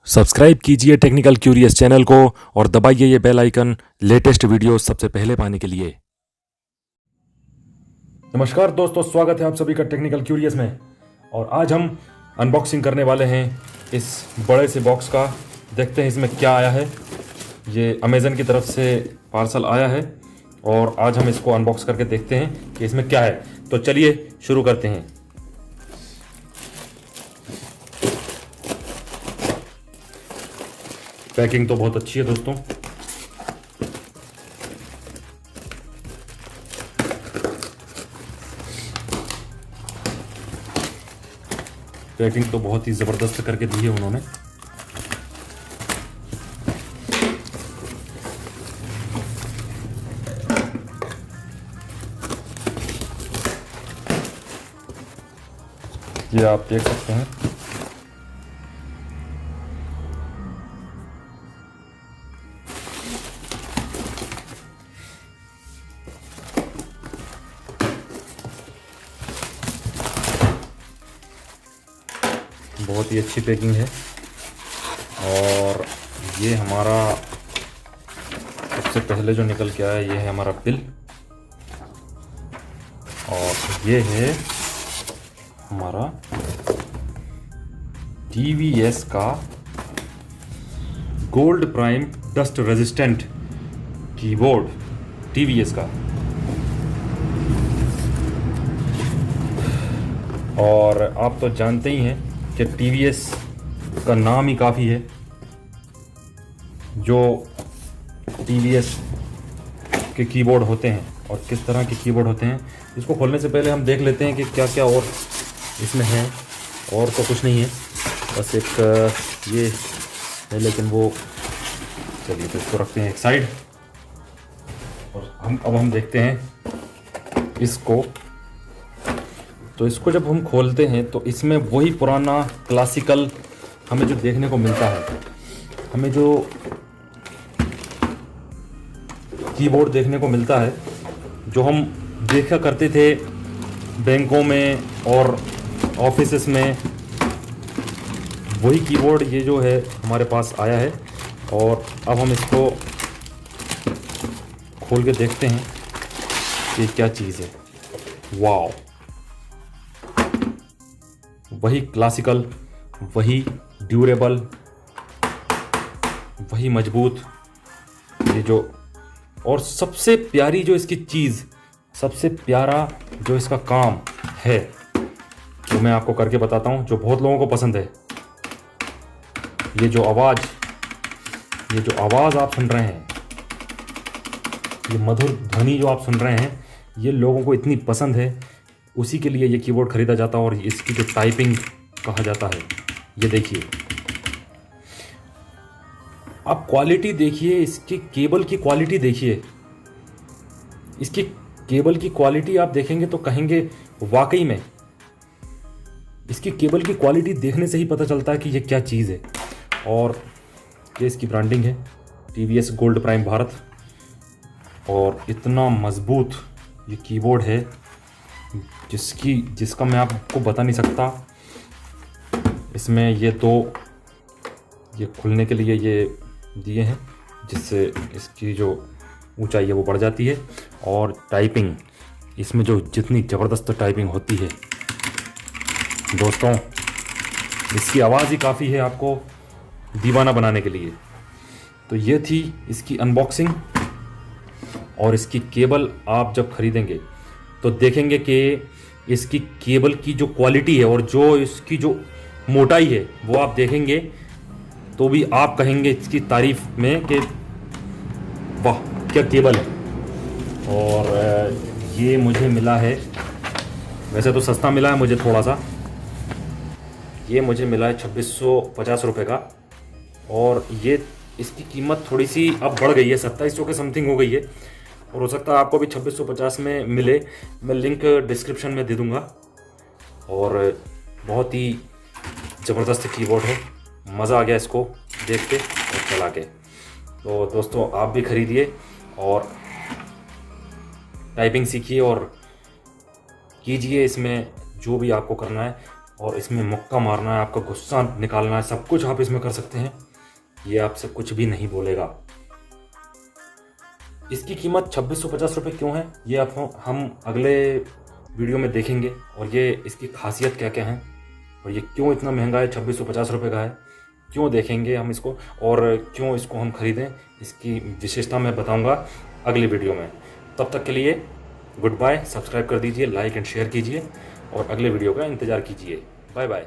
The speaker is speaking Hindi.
सब्सक्राइब कीजिए टेक्निकल क्यूरियस चैनल को और दबाइए ये बेल आइकन लेटेस्ट वीडियो सबसे पहले पाने के लिए। नमस्कार दोस्तों, स्वागत है आप सभी का टेक्निकल क्यूरियस में। और आज हम अनबॉक्सिंग करने वाले हैं इस बड़े से बॉक्स का। देखते हैं इसमें क्या आया है। ये अमेज़न की तरफ से पार्सल आया है और आज हम इसको अनबॉक्स करके देखते हैं कि इसमें क्या है। तो चलिए शुरू करते हैं। पैकिंग तो बहुत अच्छी है दोस्तों। पैकिंग तो बहुत ही ज़बरदस्त करके दी है उन्होंने। ये आप देख सकते हैं। बहुत ही अच्छी पैकिंग है। और ये हमारा सबसे पहले जो निकल के आया ये है हमारा बिल, और ये है हमारा टीवीएस का gold prime dust resistant keyboard. TVS का, और आप तो जानते ही हैं कि टीवीएस का नाम ही काफ़ी है। जो टीवीएस के कीबोर्ड होते हैं और किस तरह के कीबोर्ड होते हैं, इसको खोलने से पहले हम देख लेते हैं कि क्या क्या और इसमें है। और तो कुछ नहीं है, बस एक ये है, लेकिन वो चलिए तो इसको रखते हैं एक साइड। और हम देखते हैं इसको। तो इसको जब हम खोलते हैं तो इसमें वही पुराना क्लासिकल हमें जो देखने को मिलता है। हमें जो कीबोर्ड देखने को मिलता है, जो हम देखा करते थे बैंकों में और ऑफिसेस में, वही कीबोर्ड ये जो है हमारे पास आया है। और अब हम इसको खोल के देखते हैं कि क्या चीज़ है। वाओ, वही क्लासिकल, वही ड्यूरेबल, वही मजबूत, ये जो, और सबसे प्यारी जो इसकी चीज़, सबसे प्यारा जो इसका काम है, जो मैं आपको करके बताता हूँ, जो बहुत लोगों को पसंद है। ये जो आवाज़ आप सुन रहे हैं, ये मधुर ध्वनि जो आप सुन रहे हैं, ये लोगों को इतनी पसंद है, उसी के लिए ये कीबोर्ड ख़रीदा जाता है। और इसकी जो टाइपिंग कहा जाता है, ये देखिए आप, क्वालिटी देखिए, इसकी केबल की क्वालिटी देखिए। इसकी केबल की क्वालिटी आप देखेंगे तो कहेंगे वाकई में इसकी केबल की क्वालिटी देखने से ही पता चलता है कि ये क्या चीज़ है। और ये इसकी ब्रांडिंग है, टीवीएस गोल्ड प्राइम भारत। और इतना मजबूत ये कीबोर्ड है जिसका मैं आपको बता नहीं सकता। इसमें ये खुलने के लिए ये दिए हैं, जिससे इसकी जो ऊंचाई है वो बढ़ जाती है। और टाइपिंग, इसमें जो जितनी ज़बरदस्त टाइपिंग होती है दोस्तों, इसकी आवाज़ ही काफ़ी है आपको दीवाना बनाने के लिए। तो ये थी इसकी अनबॉक्सिंग। और इसकी केबल आप जब ख़रीदेंगे तो देखेंगे कि इसकी केबल की जो क्वालिटी है और जो इसकी जो मोटाई है, वो आप देखेंगे तो भी आप कहेंगे इसकी तारीफ में कि वाह क्या केबल है। और ये मुझे मिला है, वैसे तो सस्ता मिला है मुझे थोड़ा सा। ये मुझे मिला है 2650 रुपये का। और ये इसकी कीमत थोड़ी सी अब बढ़ गई है, 2700 के समथिंग हो गई है। और हो सकता है आपको भी 2650 में मिले। मैं लिंक डिस्क्रिप्शन में दे दूंगा। और बहुत ही ज़बरदस्त कीबोर्ड है, मज़ा आ गया इसको देख के और चला के। तो दोस्तों आप भी ख़रीदिए और टाइपिंग सीखिए और कीजिए इसमें जो भी आपको करना है। और इसमें मुक्का मारना है, आपका गुस्सा निकालना है, सब कुछ आप इसमें कर सकते हैं। ये आपसे कुछ भी नहीं बोलेगा। इसकी कीमत 2650 रुपये क्यों है, ये आप हम अगले वीडियो में देखेंगे, और ये इसकी खासियत क्या क्या है और ये क्यों इतना महंगा है, 2650 रुपये का है, क्यों देखेंगे हम इसको, और क्यों इसको हम ख़रीदें, इसकी विशेषता मैं बताऊंगा अगली वीडियो में। तब तक के लिए गुड बाय। सब्सक्राइब कर दीजिए, लाइक एंड शेयर कीजिए और अगले वीडियो का इंतज़ार कीजिए। Bye bye.